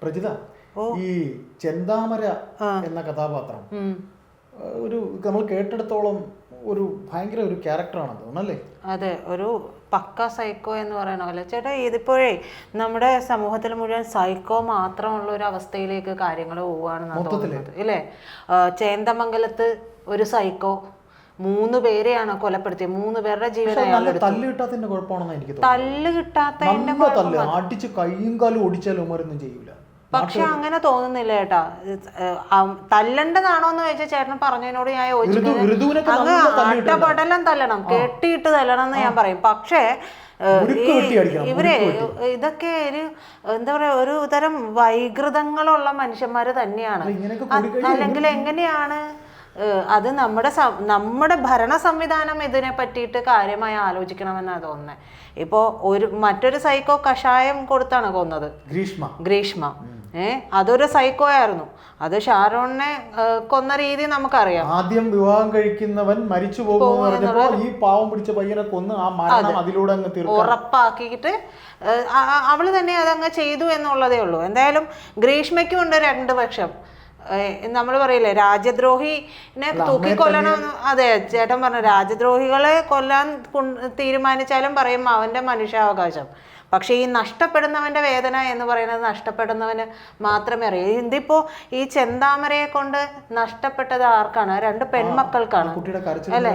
പ്രജിത, ഈ ചെന്താമര എന്ന കഥാപാത്രം ഒരു നമ്മൾ കേട്ടെടുത്തോളം ഒരു ഭയങ്കര ഒരു ക്യാരക്ടറാണ് തോന്നല്ലേ? അതെ, ഒരു പക്ക സൈക്കോ എന്ന് പറയണ പോലെ. ചേട്ടാ, ഇതിപ്പോഴേ നമ്മുടെ സമൂഹത്തിൽ മുഴുവൻ സൈക്കോ മാത്രമുള്ള ഒരു അവസ്ഥയിലേക്ക് കാര്യങ്ങൾ പോവുകയാണെന്നാണ് തോന്നുന്നത്, ഇല്ലേ? ചേന്ദമംഗലത്ത് ഒരു സൈക്കോ 3 പേരെയാണ് കൊലപ്പെടുത്തിയത്. 3 പേരുടെ ജീവനാണ്. തല്ല് കിട്ടാത്തതിന്റെ കുഴപ്പമാണെന്ന് എനിക്ക് തോന്നുന്നു. തല്ല് കിട്ടാത്തതിന്റെ അടിച്ച് കൈയും കാലും ഓടിച്ചാലും ഉമരൊന്നും ചെയ്യൂല. പക്ഷെ അങ്ങനെ തോന്നുന്നില്ല ചേട്ടാ. തല്ലണ്ടതാണോ എന്ന് ചോദിച്ചാൽ ചേട്ടൻ പറഞ്ഞതിനോട് ഞാൻ യോജിക്കുന്നത്. അങ്ങ് അട്ടപടലം തല്ലണം, കെട്ടിയിട്ട് തല്ലണം എന്ന് ഞാൻ പറയും. പക്ഷേ ഇവരെ ഇതൊക്കെ ഒരു എന്താ പറയാ, ഒരു തരം വൈകൃതങ്ങളുള്ള മനുഷ്യന്മാര് തന്നെയാണ്. അല്ലെങ്കിൽ എങ്ങനെയാണ് അത് നമ്മുടെ ഭരണ സംവിധാനം ഇതിനെ പറ്റിയിട്ട് കാര്യമായി ആലോചിക്കണമെന്നാണ് തോന്നുന്നത്. ഇപ്പോൾ മറ്റൊരു സൈക്കോ കഷായം കൊടുത്താണ് കൊന്നത്, ഗ്രീഷ്മ. അതൊരു സൈക്കോ ആയിരുന്നു. അത് ഷാരോണിനെ കൊന്ന രീതി നമുക്കറിയാം. ആദ്യം വിവാഹം കഴിക്കുന്നവൻ മരിച്ചു പോകുമ്പോൾ ഈ പാവം പിടിച്ച പയ്യനെ കൊന്ന് ആ മരണം അതിലൂടെ ഉറപ്പാക്കിയിട്ട് അവള് തന്നെ അതങ്ങ് ചെയ്തു എന്നുള്ളതേ ഉള്ളൂ. എന്തായാലും ഗ്രീഷ്മയ്ക്കും ഉണ്ട് 2 പക്ഷം. നമ്മൾ പറയില്ലേ, രാജ്യദ്രോഹിനെ തൂക്കിക്കൊല്ലണം. അതെ, ചേട്ടൻ പറഞ്ഞു, രാജ്യദ്രോഹികളെ കൊല്ലാൻ തീരുമാനിച്ചാലും പറയും അവന്റെ മനുഷ്യാവകാശം. പക്ഷെ ഈ നഷ്ടപ്പെടുന്നവന്റെ വേദന എന്ന് പറയുന്നത് നഷ്ടപ്പെടുന്നവന് മാത്രമേ അറിയൂ. ഇതിപ്പോ ഈ ചെന്താമരയെ കൊണ്ട് നഷ്ടപ്പെട്ടത് ആർക്കാണ്? 2 പെൺമക്കൾക്കാണ്, അല്ലെ?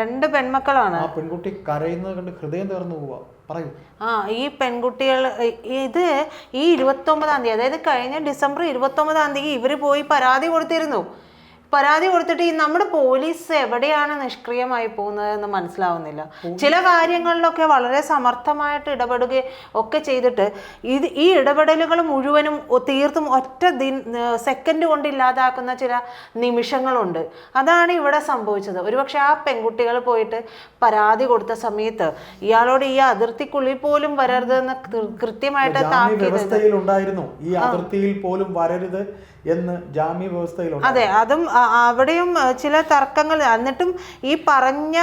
2 പെൺമക്കളാണ്. പെൺകുട്ടി കരയുന്നത് കണ്ട് ഹൃദയം തീർന്നു പോവാ. ഈ പെൺകുട്ടികൾ ഇത് ഈ 29-ാം തീയതി, അതായത് കഴിഞ്ഞ ഡിസംബർ 29-ാം തീയതി ഇവര് പോയി പരാതി കൊടുത്തിരുന്നു. പരാതി കൊടുത്തിട്ട് ഈ നമ്മുടെ പോലീസ് എവിടെയാണ് നിഷ്ക്രിയമായി പോകുന്നതെന്ന് മനസ്സിലാവുന്നില്ല. ചില കാര്യങ്ങളിലൊക്കെ വളരെ സമർത്ഥമായിട്ട് ഇടപെടുകയും ഒക്കെ ചെയ്തിട്ട് ഈ ഇടപെടലുകൾ മുഴുവനും തീർത്തും ഒറ്റ സെക്കൻഡ് കൊണ്ട് ഇല്ലാതാക്കുന്ന ചില നിമിഷങ്ങളുണ്ട്. അതാണ് ഇവിടെ സംഭവിച്ചത്. ഒരുപക്ഷെ ആ പെൺകുട്ടികൾ പോയിട്ട് പരാതി കൊടുത്ത സമയത്ത് ഇയാളോട് ഈ അതിർത്തിക്കുള്ളിൽ പോലും വരരുതെന്ന് കൃത്യമായിട്ട് താക്കീതുണ്ടായിരുന്നു. ഈ അതിർത്തിയിൽ പോലും വരരുത് എന്ന് ജാമ്യ വ്യവസ്ഥയിലുണ്ട്. അതെ, അതും അവിടെയും ചില തർക്കങ്ങൾ. എന്നിട്ടും ഈ പറഞ്ഞ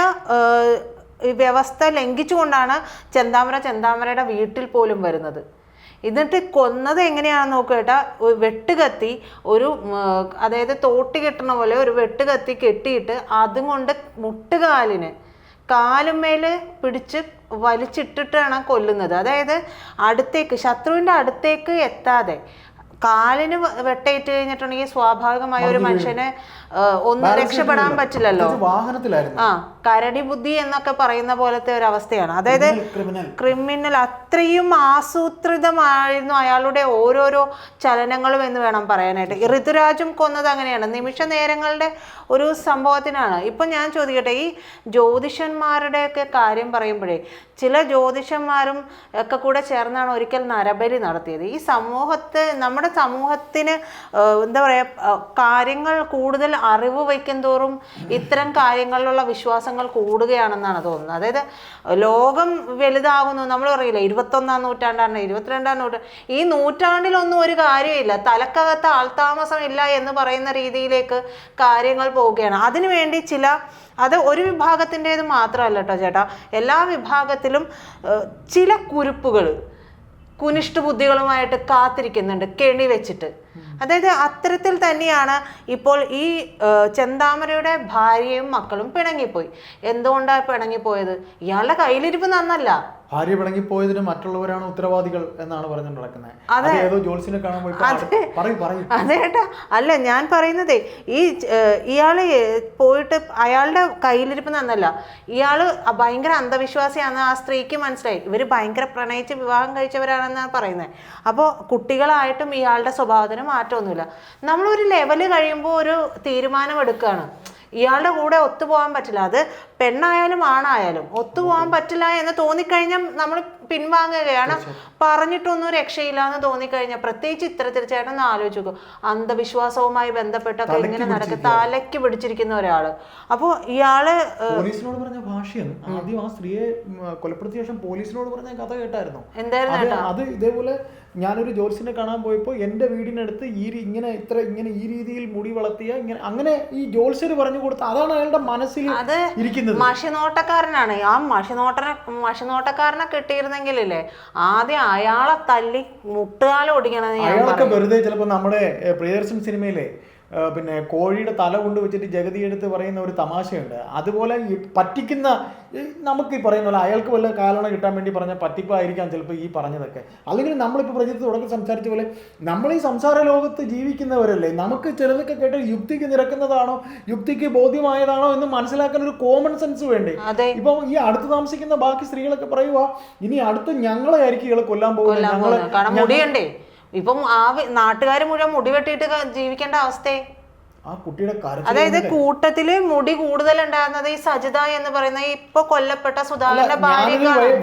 വ്യവസ്ഥ ലംഘിച്ചുകൊണ്ടാണ് ചെന്താമരയുടെ വീട്ടിൽ പോലും വരുന്നത്. എന്നിട്ട് കൊന്നത് എങ്ങനെയാണെന്ന് നോക്കേട്ടാ, വെട്ടുകത്തി അതായത് തോട്ടി കെട്ടണ പോലെ ഒരു വെട്ടുകത്തി കെട്ടിയിട്ട് അതും കൊണ്ട് കാലുമേല് പിടിച്ച് വലിച്ചിട്ടിട്ടാണ് കൊല്ലുന്നത്. അതായത് ശത്രുവിൻ്റെ അടുത്തേക്ക് എത്താതെ കാലിന് വെട്ടേറ്റ് കഴിഞ്ഞിട്ടുണ്ടെങ്കിൽ സ്വാഭാവികമായ ഒരു മനുഷ്യന് ഒന്നും രക്ഷപ്പെടാൻ പറ്റില്ലല്ലോ. കരടി ബുദ്ധി എന്നൊക്കെ പറയുന്ന പോലത്തെ ഒരു അവസ്ഥയാണ്. അതായത് ക്രിമിനൽ അത്രയും ആസൂത്രിതമായിരുന്നു അയാളുടെ ഓരോരോ ചലനങ്ങളും എന്ന് വേണം പറയാനായിട്ട്. ഋതുരാജും കൊന്നത് അങ്ങനെയാണ്, നിമിഷ നേരങ്ങളുടെ ഒരു സംഭവത്തിനാണ്. ഇപ്പൊ ഞാൻ ചോദിക്കട്ടെ, ഈ ജ്യോതിഷന്മാരുടെയൊക്കെ കാര്യം പറയുമ്പോഴേ ചില ജ്യോതിഷന്മാരും ഒക്കെ കൂടെ ചേർന്നാണ് ഒരിക്കൽ നരബലി നടത്തിയത്. ഈ നമ്മുടെ സമൂഹത്തിന് എന്താ പറയാ, കാര്യങ്ങൾ കൂടുതൽ അറിവ് വയ്ക്കും തോറും ഇത്തരം കാര്യങ്ങളിലുള്ള വിശ്വാസങ്ങൾ കൂടുകയാണെന്നാണ് തോന്നുന്നത്. അതായത് ലോകം വലുതാകുന്നു. നമ്മൾ പറയില്ല 21-ാം നൂറ്റാണ്ടാണ്, 22-ാം നൂറ്റാണ്ട്, ഈ നൂറ്റാണ്ടിലൊന്നും ഒരു കാര്യമില്ല, തലക്കകത്ത് ആൾതാമസം ഇല്ല എന്ന് പറയുന്ന രീതിയിലേക്ക് കാര്യങ്ങൾ പോവുകയാണ്. അതിനുവേണ്ടി അത് ഒരു വിഭാഗത്തിൻ്റെത് മാത്രമല്ല കേട്ടോ ചേട്ടാ, എല്ലാ വിഭാഗത്തിലും ചില കുനിഷ്ഠ ബുദ്ധികളുമായിട്ട് കാത്തിരിക്കുന്നുണ്ട്, കെണി വെച്ചിട്ട്. അതായത് അത്തരത്തിൽ തന്നെയാണ് ഇപ്പോൾ ഈ ചെന്താമരയുടെ ഭാര്യയും മക്കളും പിണങ്ങിപ്പോയി. എന്തുകൊണ്ടാണ് പിണങ്ങിപ്പോയത്? ഇയാളുടെ കയ്യിലിരിപ്പ് നന്നല്ല. ഭാര്യ പിണങ്ങിപ്പോയതിന് മറ്റുള്ളവരാണ് ഉത്തരവാദികൾ എന്നാണ് പറഞ്ഞുകൊണ്ട് നടക്കുന്നത്. അതേട്ടാ, അല്ല, ഞാൻ പറയുന്നതേ ഇയാള് പോയിട്ട് അയാളുടെ കയ്യിലിരിപ്പ് നന്നല്ല. ഇയാള് ഭയങ്കര അന്ധവിശ്വാസിയാണെന്ന് ആ സ്ത്രീക്ക് മനസ്സിലായി. ഇവര് ഭയങ്കര പ്രണയിച്ച് വിവാഹം കഴിച്ചവരാണെന്നാണ് പറയുന്നത്. അപ്പോൾ കുട്ടികളായിട്ടും ഇയാളുടെ സ്വഭാവത്തിന് മാറ്റമൊന്നുമില്ല. നമ്മളൊരു ലെവല് കഴിയുമ്പോൾ ഒരു തീരുമാനം എടുക്കുകയാണ്, ഇയാളുടെ കൂടെ ഒത്തുപോകാൻ പറ്റില്ല. അത് പെണ്ണായാലും ആണായാലും ഒത്തുപോകാൻ പറ്റില്ല എന്ന് തോന്നിക്കഴിഞ്ഞാൽ നമ്മൾ പിൻവാങ്ങുകയാണ്. പറഞ്ഞിട്ടൊന്നും രക്ഷയില്ല എന്ന് തോന്നിക്കഴിഞ്ഞാൽ, പ്രത്യേകിച്ച് ഇത്തരത്തിൽ ചേട്ടൻ ആലോചിച്ച് നോക്കും, അന്ധവിശ്വാസവുമായി ബന്ധപ്പെട്ടൊക്കെ ഇങ്ങനെ നടക്കുക, തലയ്ക്ക് പിടിച്ചിരിക്കുന്ന ഒരാള്. അപ്പോൾ ഇയാള് പോലീസിനോട് പറഞ്ഞ ഭാഷയാണ് ആദ്യം ആ സ്ത്രീയെ കൊലപ്പെടുത്തിയ ശേഷം പോലീസിനോട് പറഞ്ഞ കഥ കേട്ടായിരുന്നു. എന്തായിരുന്നു അത് ഇതേപോലെ ഞാനൊരു ജ്യോത്സ്യനെ കാണാൻ പോയപ്പോൾ എൻ്റെ വീടിനടുത്ത് ഇങ്ങനെ ഈ രീതിയിൽ മുടി വളർത്തിയ അങ്ങനെ ഈ ജ്യോത്സ്യര് പറഞ്ഞു കൊടുത്ത അതാണ് അയാളുടെ മനസ്സിൽ ഇരിക്കുന്നത്. മഷിനോട്ടക്കാരനാണ്. ആ മഷിനോട്ടക്കാരനെ കിട്ടിയിരുന്ന ചെയ്യണമെന്നെങ്കിലേ ആദ്യം അയാളെ തല്ലി മുട്ടുകാലം ഓടിക്കണം. അയാളൊക്കെ വെറുതെ ചിലപ്പോൾ നമ്മുടെ പ്രിയദർശൻ സിനിമയിലെ പിന്നെ കോഴിയുടെ തല കൊണ്ട് വെച്ചിട്ട് ജഗതി എടുത്ത് പറയുന്ന ഒരു തമാശയുണ്ട്. അതുപോലെ ഈ പറ്റിക്കുന്ന നമുക്ക് ഈ പറയുന്ന പോലെ അയാൾക്ക് വല്ല കാലണ കിട്ടാൻ വേണ്ടി പറഞ്ഞ പറ്റിപ്പായിരിക്കാം ചിലപ്പോൾ ഈ പറഞ്ഞതൊക്കെ. അല്ലെങ്കിൽ നമ്മളിപ്പോൾ പ്രജിത്ത് തുടക്കം സംസാരിച്ച പോലെ നമ്മൾ ഈ സംസാര ലോകത്ത് ജീവിക്കുന്നവരല്ലേ, നമുക്ക് ചിലതൊക്കെ കേട്ട് യുക്തിക്ക് നിരക്കുന്നതാണോ യുക്തിക്ക് ബോധ്യമായതാണോ എന്ന് മനസ്സിലാക്കാൻ ഒരു കോമൺ സെൻസ് വേണ്ടേ. ഇപ്പം ഈ അടുത്ത് താമസിക്കുന്ന ബാക്കി സ്ത്രീകളൊക്കെ പറയുക ഇനി അടുത്ത് ഞങ്ങളെ ആയിരിക്കും ഇയാളെ കൊല്ലാൻ പോകുന്നത്. മുടിയണ്ടേ ഇപ്പം ആ നാട്ടുകാർ മുഴുവൻ മുടി വെട്ടിയിട്ട് ജീവിക്കേണ്ട അവസ്ഥയെ. ആ കുട്ടിയുടെ അതായത് കൂട്ടത്തില് മുടി കൂടുതൽ ഉണ്ടായിരുന്നത് ഈ സജിത എന്ന് പറയുന്ന ഇപ്പൊ കൊല്ലപ്പെട്ട സുധാകരന്റെ ഭാര്യ.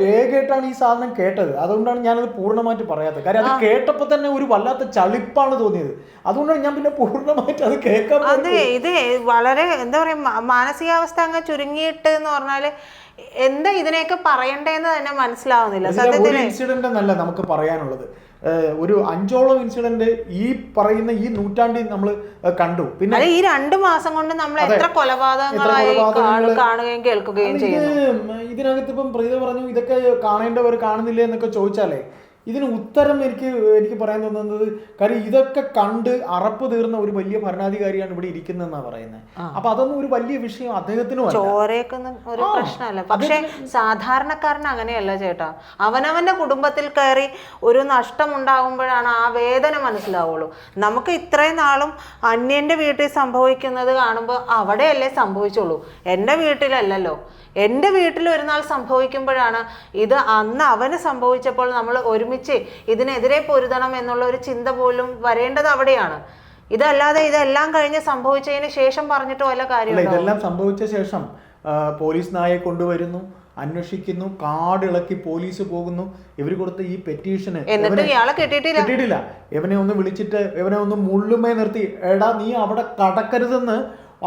വേഗമായിട്ടാണ് ഈ സാധനം കേട്ടത്, അതുകൊണ്ടാണ് ഞാനത് പൂർണ്ണമായിട്ട് പറയാത്തത്. കാര്യം അത് കേട്ടപ്പോ തന്നെ ഒരു വല്ലാത്ത ചളിപ്പാണ് തോന്നിയത്, അതുകൊണ്ടാണ് ഞാൻ പിന്നെ പൂർണ്ണമായിട്ട് അത് കേൾക്കാൻ. അതെ, ഇത് വളരെ എന്താ പറയാ മാനസികാവസ്ഥ അങ്ങ് ചുരുങ്ങിയിട്ട് എന്ന് പറഞ്ഞാല് എന്താ ഇതിനെയൊക്കെ പറയണ്ടേന്ന് തന്നെ മനസ്സിലാവുന്നില്ല. സത്യത്തിൽ ഇൻസിഡന്റ് എന്നല്ല നമുക്ക് പറയാനുള്ളത്, ഒരു 5ഓളം ഇൻസിഡന്റ് ഈ പറയുന്ന ഈ നൂറ്റാണ്ടിൽ നമ്മൾ കണ്ടു. പിന്നെ ഈ 2 മാസം കൊണ്ട് നമ്മൾ എത്ര കൊലപാതകങ്ങളായി കാണുകയും കേൾക്കുകയും ചെയ്യുന്നു. ഇതിനകത്ത് ഇപ്പം പ്രീത പറഞ്ഞു ഇതൊക്കെ കാണേണ്ടവർ കാണുന്നില്ല എന്നൊക്കെ ചോദിച്ചാലേ ഇതിന് ഉത്തരം എനിക്ക് പറയാൻ തോന്നുന്നത്, കാര്യം ഇതൊക്കെ കണ്ട് അറപ്പ് തീർന്ന ഒരു വലിയ ഭരണാധികാരിയാണ് ഇവിടെ ഇരിക്കുന്നതെന്നാണ് പറയുന്നത്. അപ്പൊ അതൊന്നും ഒരു വലിയ വിഷയം അദ്ദേഹത്തിനും ചോരയൊന്നും ഒരു പ്രശ്നമല്ല. പക്ഷെ സാധാരണക്കാരന് അങ്ങനെയല്ല ചേട്ടാ. അവനവന്റെ കുടുംബത്തിൽ കയറി ഒരു നഷ്ടം ഉണ്ടാകുമ്പോഴാണ് ആ വേദന മനസ്സിലാവുള്ളൂ. നമുക്ക് ഇത്രയും നാളും അന്യന്റെ വീട്ടിൽ സംഭവിക്കുന്നത് കാണുമ്പോൾ അവിടെയല്ലേ സംഭവിച്ചുള്ളൂ, എൻ്റെ വീട്ടിലല്ലല്ലോ. എൻ്റെ വീട്ടിൽ ഒരു നാൾ സംഭവിക്കുമ്പോഴാണ് ഇത് അന്ന് അവന് സംഭവിച്ചപ്പോൾ നമ്മൾ ഒരുമിച്ച് ഇതിനെതിരെ പൊരുതണം എന്നുള്ള ഒരു ചിന്ത പോലും വരേണ്ടത് അവിടെയാണ്. ഇതല്ലാതെ ഇതെല്ലാം കഴിഞ്ഞ് സംഭവിച്ചതിന് ശേഷം പറഞ്ഞിട്ട് വല്ല കാര്യമില്ല. ഇതെല്ലാം സംഭവിച്ച ശേഷം പോലീസ് നായെ കൊണ്ടുവരുന്നു, അന്വേഷിക്കുന്നു, കാടിളക്കി പോലീസ് പോകുന്നു. ഇവർ കൊടുത്ത ഈ പെറ്റീഷന് എന്നിട്ട് ഇയാളെ കിട്ടിയിട്ടില്ല. ഇവനെ ഒന്ന് വിളിച്ചിട്ട് ഇവനെ ഒന്ന് മുള്ളുമേ നിർത്തി, എടാ നീ അവിടെ കടക്കരുതെന്ന്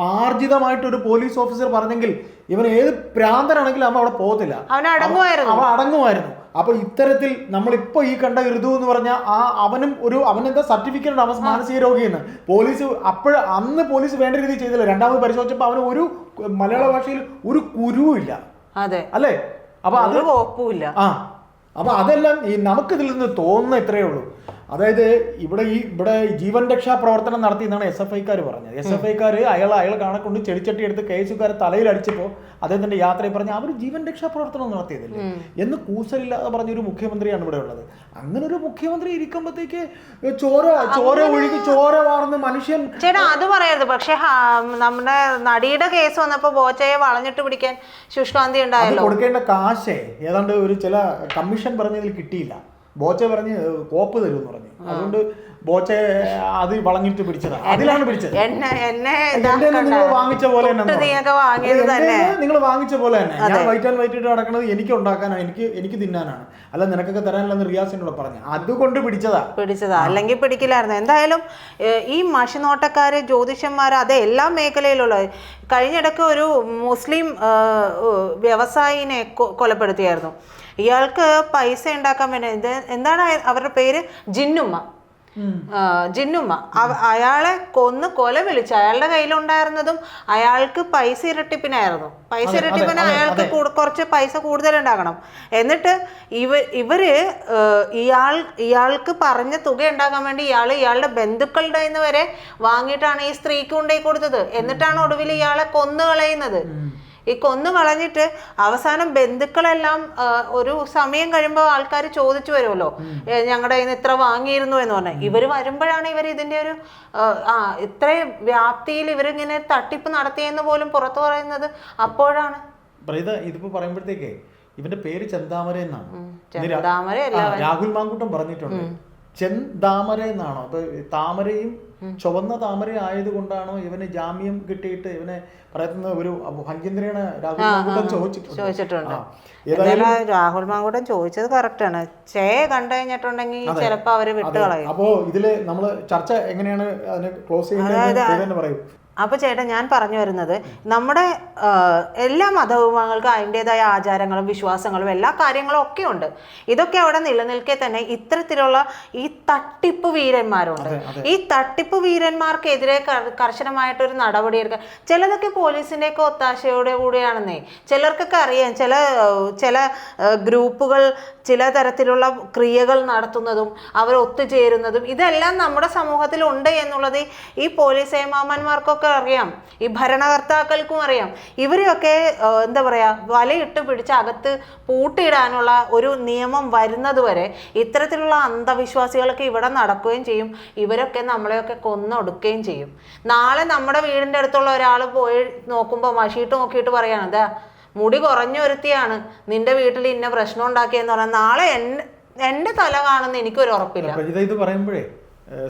ആർജിതമായിട്ടൊരു പോലീസ് ഓഫീസർ പറഞ്ഞെങ്കിൽ ഇവൻ ഏത് പ്രാന്തനാണെങ്കിലും അവൻ അവിടെ പോകത്തില്ല, അവൻ അടങ്ങുമായിരുന്നു. അപ്പൊ ഇത്തരത്തിൽ നമ്മളിപ്പോ ഈ കണ്ട ഋതു എന്ന് പറഞ്ഞാൽ അവനെന്താ സർട്ടിഫിക്കറ്റ്, അവൻ മാനസിക രോഗിയെന്ന് പോലീസ് അന്ന് പോലീസ് വേണ്ട രീതിയിൽ ചെയ്തില്ല. രണ്ടാമത് പരിശോധിച്ചപ്പോൾ അവന് ഒരു മലയാള ഭാഷയിൽ ഒരു കുരുവില്ല, അല്ലേ? അപ്പൊ അത് അപ്പൊ അതെല്ലാം നമുക്കിതിൽ നിന്ന് തോന്നുന്ന ഇത്രയേ ഉള്ളൂ. അതായത് ഇവിടെ ജീവൻ രക്ഷാ പ്രവർത്തനം നടത്തി എന്നാണ് SFIക്കാർ പറഞ്ഞത്. SFIക്കാർ അയാളെ കാണക്കൊണ്ട് ചെടിച്ചട്ടി എടുത്ത് കേസുകാരെ തലയിൽ അടിച്ചപ്പോൾ അദ്ദേഹത്തിന്റെ യാത്രയിൽ പറഞ്ഞ് അവർ ജീവൻ രക്ഷാ പ്രവർത്തനം നടത്തിയതല്ലേ എന്ന് കൂസലില്ലാതെ പറഞ്ഞൊരു മുഖ്യമന്ത്രിയാണ് ഇവിടെ ഉള്ളത്. അങ്ങനെ ഒരു മുഖ്യമന്ത്രി ഇരിക്കുമ്പോഴത്തേക്ക് ചോര ഒഴുകി ചോര വാർന്ന് മനുഷ്യൻ. ചേട്ടാ അത് പറയരുത്. പക്ഷെ നമ്മുടെ നടിയുടെ കേസ് വന്നപ്പോ ബോച്ചയെ വളഞ്ഞിട്ട് പിടിക്കാൻ ശുഷ്കാന്തി ഉണ്ടായല്ലോ. കൊടുക്കേണ്ട കാശേ ഏതാണ്ട് ഒരു ചില കമ്മീഷൻ പറഞ്ഞതിൽ കിട്ടിയില്ല. ബോച്ച പറഞ്ഞ് കോപ്പ് തരുമെന്ന് പറഞ്ഞു, അതുകൊണ്ട് ബോച്ച അത് വളഞ്ഞിട്ട് പിടിച്ചതാണ്. അതിലാണ് പിടിച്ചത്. നിങ്ങൾ വാങ്ങിച്ച പോലെ നിങ്ങൾ വാങ്ങിച്ച പോലെ തന്നെ ഞാൻ വൈറ്റ് ആൻഡ് വൈറ്റ് ഇട്ട് നടക്കുന്നത് എനിക്ക് ഉണ്ടാക്കാനാണ്, എനിക്ക് തിന്നാനാണ്, അല്ല നിനക്കൊക്കെ തരാനില്ലെന്ന് റിയാസിനോട് പറഞ്ഞു, അതുകൊണ്ട് പിടിച്ചതാ. അല്ലെങ്കിൽ പിടിക്കില്ലായിരുന്നു. എന്തായാലും ഈ മഷിനോട്ടക്കാര് ജ്യോതിഷന്മാര് അത് എല്ലാ മേഖലയിലുള്ള കഴിഞ്ഞിടക്ക് ഒരു മുസ്ലിം വ്യവസായിനെ കൊലപ്പെടുത്തിയായിരുന്നു. ഇയാൾക്ക് പൈസ ഉണ്ടാക്കാൻ വേണ്ടി എന്താണ് അവരുടെ പേര്, ജിന്നുമ്മ. അയാളെ കൊല വിളിച്ചു. അയാളുടെ കയ്യിലുണ്ടായിരുന്നതും അയാൾക്ക് പൈസ ഇരട്ടിപ്പിനായിരുന്നു. അയാൾക്ക് കുറച്ച് പൈസ കൂടുതൽ ഉണ്ടാക്കണം. എന്നിട്ട് ഇവര് ഇയാൾക്ക് പറഞ്ഞ തുക ഉണ്ടാക്കാൻ വേണ്ടി ഇയാളുടെ ബന്ധുക്കളുടെ നിന്ന് വരെ വാങ്ങിയിട്ടാണ് ഈ സ്ത്രീക്ക് കൊണ്ടുപോയി കൊടുത്തത്. എന്നിട്ടാണ് ഒടുവിൽ ഇയാളെ കൊന്നുകളയുന്നത്. ഈ കൊന്നു കളഞ്ഞിട്ട് അവസാനം ബന്ധുക്കളെല്ലാം ഒരു സമയം കഴിയുമ്പോൾ ആൾക്കാർ ചോദിച്ചു വരുമല്ലോ, ഞങ്ങളുടെ കയ്യിൽ നിന്ന് ഇത്ര വാങ്ങിയിരുന്നു എന്ന് പറഞ്ഞാൽ. ഇവർ വരുമ്പോഴാണ് ഇവർ ഇതിന്റെ ഒരു ഇത്രയും വ്യാപ്തിയിൽ ഇവരിങ്ങനെ തട്ടിപ്പ് നടത്തിയെന്ന് പോലും പുറത്തു പറയുന്നത് അപ്പോഴാണ്. ഇതിപ്പോ പറയുമ്പോഴത്തേക്കേ ഇവന്റെ പേര് ചെന്താമര എന്നാണ്. രാഹുൽ മാങ്കൂട്ടം പറഞ്ഞിട്ടുണ്ട് ചെന്താമര എന്നാണോ, അപ്പൊ താമരയും ചുവന്ന താമര ആയതുകൊണ്ടാണോ ഇവന് ജാമ്യം കിട്ടിയിട്ട് ഇവനെ പറയുന്ന ഒരു ഭംഗിന്ദ്രയാണ് രാഹുൽ മാങ്കൂട്ടം ചോദിച്ചിട്ടുണ്ട്. രാഹുൽ മാങ്കൂട്ടം ചോദിച്ചത് കറക്റ്റാണ്. കണ്ടു കഴിഞ്ഞിട്ടുണ്ടെങ്കിൽ ചിലപ്പോ അവര് വിട്ടുകളയും. അപ്പോ ഇതില് നമ്മള് ചർച്ച എങ്ങനെയാണ് അതിനെ ക്ലോസ് ചെയ്യുന്നത് പറയും. അപ്പോൾ ചേട്ടാ ഞാൻ പറഞ്ഞു വരുന്നത് നമ്മുടെ എല്ലാ മതവിഭാഗങ്ങൾക്കും അതിൻ്റെതായ ആചാരങ്ങളും വിശ്വാസങ്ങളും എല്ലാ കാര്യങ്ങളും ഒക്കെ ഉണ്ട്. ഇതൊക്കെ അവിടെ നിലനിൽക്കെ തന്നെ ഇത്തരത്തിലുള്ള ഈ തട്ടിപ്പ് വീരന്മാരുണ്ട്. ഈ തട്ടിപ്പ് വീരന്മാർക്കെതിരെ കർശനമായിട്ടൊരു നടപടി എടുക്കുക. ചിലതൊക്കെ പോലീസിൻ്റെയൊക്കെ ഒത്താശയോടെ കൂടിയാണെന്നേ. ചിലർക്കൊക്കെ അറിയാം, ചില ഗ്രൂപ്പുകൾ ചില തരത്തിലുള്ള ക്രിയകൾ നടത്തുന്നതും അവർ ഒത്തുചേരുന്നതും ഇതെല്ലാം നമ്മുടെ സമൂഹത്തിൽ ഉണ്ട് എന്നുള്ളത് ഈ പോലീസ് ഏമാന്മാർക്കൊക്കെ അറിയാം, ഈ ഭരണകർത്താക്കൾക്കും അറിയാം. ഇവരെയൊക്കെ എന്താ പറയാ, വലയിട്ട് പിടിച്ച് അകത്ത് പൂട്ടിയിടാനുള്ള ഒരു നിയമം വരുന്നത് വരെ ഇത്തരത്തിലുള്ള അന്ധവിശ്വാസികളൊക്കെ ഇവിടെ നടക്കുകയും ചെയ്യും. ഇവരൊക്കെ നമ്മളെയൊക്കെ കൊന്നൊടുക്കുകയും ചെയ്യും. നാളെ നമ്മുടെ വീടിൻ്റെ അടുത്തുള്ള ഒരാൾ പോയി നോക്കുമ്പോൾ മഷീട്ട് നോക്കിയിട്ട് പറയാണ്, അതാ മുടി കുറഞ്ഞൊരുത്തിയാണ് നിന്റെ വീട്ടിൽ ഇന്ന പ്രശ്നം ഉണ്ടാക്കിയെന്ന് പറഞ്ഞാൽ നാളെ എൻ്റെ തല കാണുന്ന എനിക്കൊരു ഉറപ്പില്ല. ഇത് പറയുമ്പോഴേ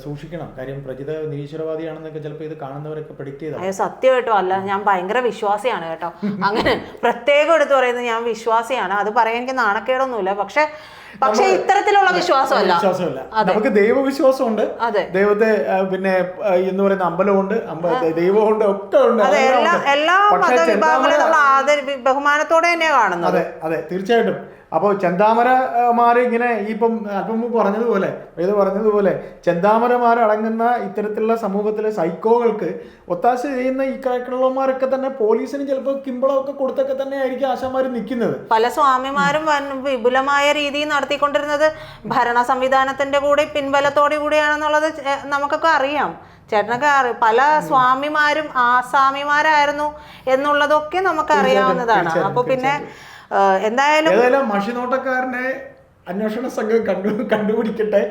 സൂക്ഷിക്കണം. കാര്യം പ്രജിത നിരീശ്വരവാദിയാണെന്നൊക്കെ ചിലപ്പോൾ ഇത് കാണുന്നവരൊക്കെ പ്രെഡിക്റ്റ് ചെയ്താൽ. അയ്യോ സത്യമായിട്ടും അല്ല, ഞാൻ ഭയങ്കര വിശ്വാസിയാണ് കേട്ടോ. അങ്ങനെ പ്രത്യേകം എടുത്ത് പറയുന്നത് ഞാൻ വിശ്വാസിയാണ്. അത് പറയാൻ എനിക്ക് നാണക്കേടൊന്നുമില്ല. പക്ഷെ ഇത്തരത്തിലുള്ള വിശ്വാസമല്ല. നമുക്ക് ദൈവവിശ്വാസമുണ്ട്, ദൈവത്തെ പിന്നെ എന്ന് പറയുന്ന അമ്പലമുണ്ട്, ദൈവമുണ്ട്, ഒക്കെ ഉണ്ട്. എല്ലാ മതവിഭാഗങ്ങളും നമ്മൾ ബഹുമാനത്തോടെ തന്നെയാണ് കാണുന്നത്. അതെ അതെ തീർച്ചയായിട്ടും. അപ്പോൾ ചെന്താമരമാര് ഇങ്ങനെ ഇപ്പം അല്പം മുമ്പ് പറഞ്ഞതുപോലെ ചെന്താമരമാരടങ്ങുന്ന ഇത്തരത്തിലുള്ള സമൂഹത്തിലെ സൈക്കോകൾക്ക് ഒത്താശ ചെയ്യുന്ന ഈ കള്ളന്മാരൊക്കെ തന്നെ പോലീസിന് ചിലപ്പോൾ കിമ്പളമൊക്കെ കൊടുത്തൊക്കെ തന്നെ ആയിരിക്കും ആശാന്മാർ നിൽക്കുന്നത്. പല സ്വാമിമാരും വിപുലമായ രീതിയിൽ നടത്തിക്കൊണ്ടിരുന്നത് ഭരണ സംവിധാനത്തിന്റെ കൂടെ പിൻബലത്തോടു കൂടിയാണെന്നുള്ളത് നമുക്കൊക്കെ അറിയാം. ചേട്ടനൊക്കെ അറിയാം, പല സ്വാമിമാരും ആസാമിമാരായിരുന്നു എന്നുള്ളതൊക്കെ നമുക്ക് അറിയാവുന്നതാണ്. അപ്പൊ പിന്നെ എന്തായാലും മഷിനോട്ടക്കാരനെ അന്വേഷണ സംഘം കണ്ടുപിടിക്കട്ടെ.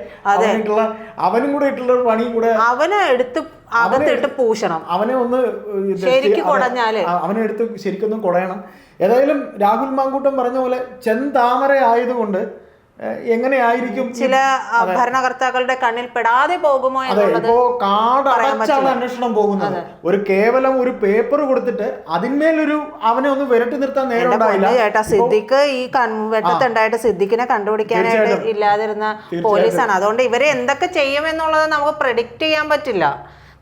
അവനും കൂടെ ഇട്ടുള്ള പണിയും കൂടെ അവനെ അകത്തിട്ട് പൂശണം. അവനെ ഒന്ന് ശരിക്കും കൊടഞ്ഞാല് അവനെ എടുത്ത് ശരിക്കൊന്നും കൊടയണം. ഏതായാലും രാഹുൽ മാങ്കൂട്ടം പറഞ്ഞ പോലെ ചെന്താമര ആയതുകൊണ്ട് എങ്ങനെയായിരിക്കും ചില ഭരണകർത്താക്കളുടെ കണ്ണിൽ പെടാതെ പോകുമോ എന്നുള്ളത് കാടടച്ചാണ് അന്വേഷണം പോകുന്നത്. ഒരു കേവലം ഒരു പേപ്പർ കൊടുത്തിട്ട് അതിന്മേലൊരു അവനെ ഒന്ന് വിരട്ടി നിർത്താൻ നേരം ഉണ്ടായില്ല. ചേട്ടാ സിദ്ദിഖ് ഈ വെട്ടത്തുണ്ടായിട്ട് സിദ്ദിഖിനെ കണ്ടുപിടിക്കാനായിട്ട് ഇല്ലാതിരുന്ന പോലീസാണ്. അതുകൊണ്ട് ഇവരെ എന്തൊക്കെ ചെയ്യുമെന്നുള്ളത് നമുക്ക് പ്രെഡിക്റ്റ് ചെയ്യാൻ പറ്റില്ല.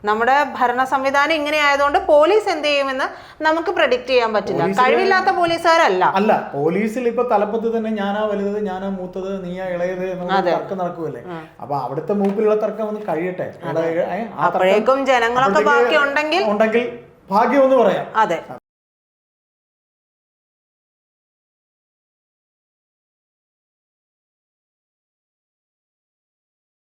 നമ്മുടെ ഭരണ സംവിധാനം ഇങ്ങനെ ആയതുകൊണ്ട് പോലീസ് എന്ത് ചെയ്യുമെന്ന് നമുക്ക് പ്രെഡിക്റ്റ് ചെയ്യാൻ പറ്റില്ല. കഴിവില്ലാത്ത പോലീസുകാരല്ല. പോലീസിൽ ഇപ്പൊ തലപ്പത്ത് തന്നെ ഞാനാ വലുത്, ഞാനാ മൂത്തത്, നീയാ ഇളയത് എന്നുള്ള തർക്കം നടക്കുമല്ലേ. അപ്പൊ അവിടുത്തെ മൂപ്പിലുള്ള തർക്കം ഒന്ന് കഴിയട്ടെ. അപ്പോഴേക്കും ജനങ്ങളൊക്കെ ബാക്കി ഉണ്ടെങ്കിൽ ഭാഗ്യം എന്ന് പറയാം. അതെ.